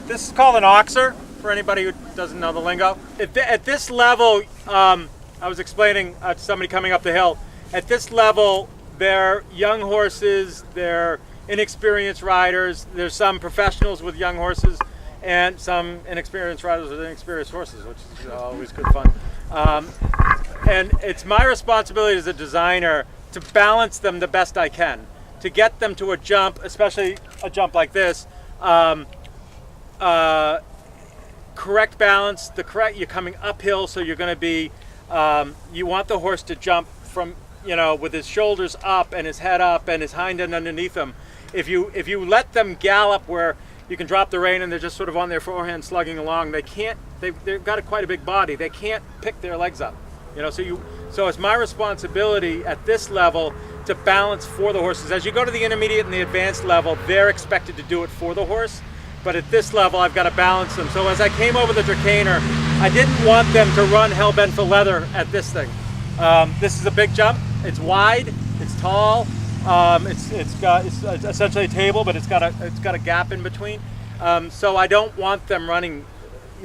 This is called an oxer, for anybody who doesn't know the lingo. At this level, I was explaining to somebody coming up the hill, at this level, they're young horses, they're inexperienced riders, there's some professionals with young horses, and some inexperienced riders with inexperienced horses, which is always good fun. And it's my responsibility as a designer to balance them the best I can, to get them to a jump, especially a jump like this, correct balance, you're coming uphill, so you're going to be, you want the horse to jump from, with his shoulders up and his head up and his hind end underneath him. If you let them gallop where you can drop the rein and they're just sort of on their forehand slugging along, they've got quite a big body. They can't pick their legs up. So it's my responsibility at this level to balance for the horses. As you go to the intermediate and the advanced level, they're expected to do it for the horse. But at this level, I've got to balance them. So as I came over the Dracaner, I didn't want them to run hell-bent for leather at this thing. This is a big jump. It's wide, it's tall, it's essentially a table, but it's got a gap in between. So I don't want them running,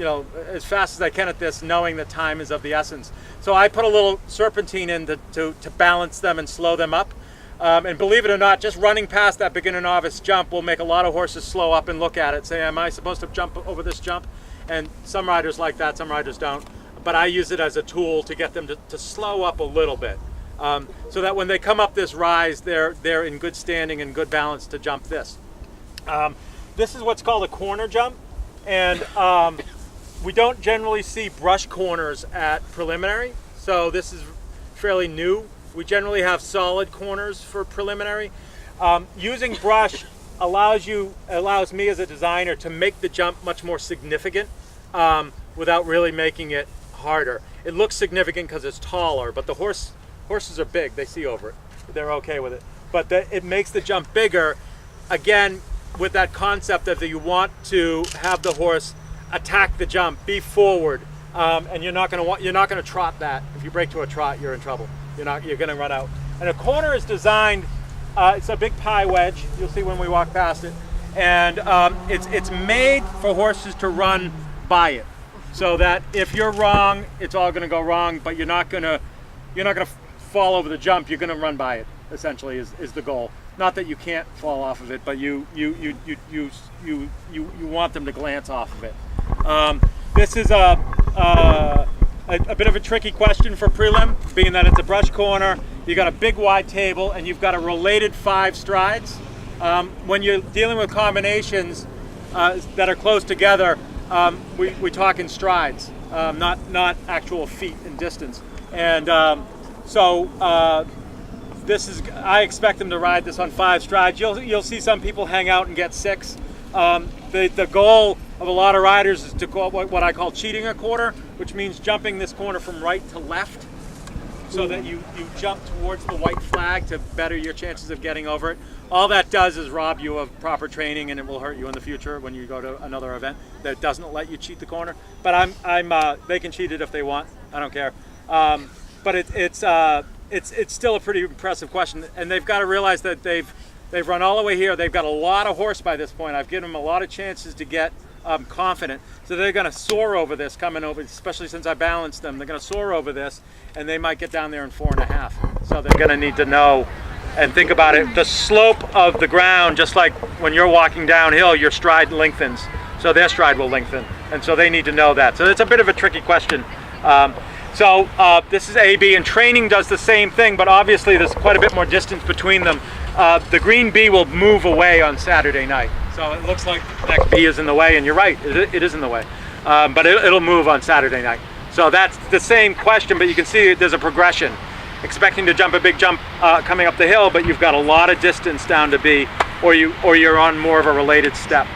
as fast as I can at this, knowing that time is of the essence. So I put a little serpentine in to balance them and slow them up. And believe it or not, just running past that beginner novice jump will make a lot of horses slow up and look at it, say, am I supposed to jump over this jump? And some riders like that, some riders don't. But I use it as a tool to get them to slow up a little bit. So that when they come up this rise, they're in good standing and good balance to jump this. This is what's called a corner jump. And we don't generally see brush corners at preliminary. So this is fairly new. We generally have solid corners for preliminary. Using brush allows me as a designer to make the jump much more significant without really making it harder. It looks significant because it's taller, but the horses are big. They see over it. They're okay with it. But it makes the jump bigger, again, with that concept that you want to have the horse attack the jump, be forward, and you're not going to trot that. If you break to a trot, you're in trouble. You're going to run out. And a corner is designed. It's a big pie wedge. You'll see when we walk past it, and it's made for horses to run by it, so that if you're wrong, it's all going to go wrong. But you're not going to fall over the jump. You're going to run by it. Essentially, is the goal. Not that you can't fall off of it, but you want them to glance off of it. This is a bit of a tricky question for prelim, being that it's a brush corner. You got a big wide table and you've got a related 5 strides. When you're dealing with combinations that are close together, we talk in strides, not actual feet in distance. And I expect them to ride this on 5 strides. You'll see some people hang out and get 6. The goal of a lot of riders is to go what I call cheating a quarter, which means jumping this corner from right to left, so that you jump towards the white flag to better your chances of getting over it. All that does is rob you of proper training, and it will hurt you in the future when you go to another event that doesn't let you cheat the corner. But they can cheat it if they want. I don't care. But it's still a pretty impressive question, and they've got to realize that they've run all the way here. They've got a lot of horse by this point. I've given them a lot of chances to get confident. So they're going to soar over this coming over, especially since I balanced them. They're going to soar over this, and they might get down there in 4.5. So they're going to need to know and think about it. The slope of the ground, just like when you're walking downhill, your stride lengthens. So their stride will lengthen. And so they need to know that. So it's a bit of a tricky question. This is A-B, and training does the same thing, but obviously there's quite a bit more distance between them. The green B will move away on Saturday night. So it looks like the next B is in the way, and you're right, it is in the way. But it'll move on Saturday night. So that's the same question, but you can see there's a progression. Expecting to jump a big jump coming up the hill, but you've got a lot of distance down to B, or you're on more of a related step.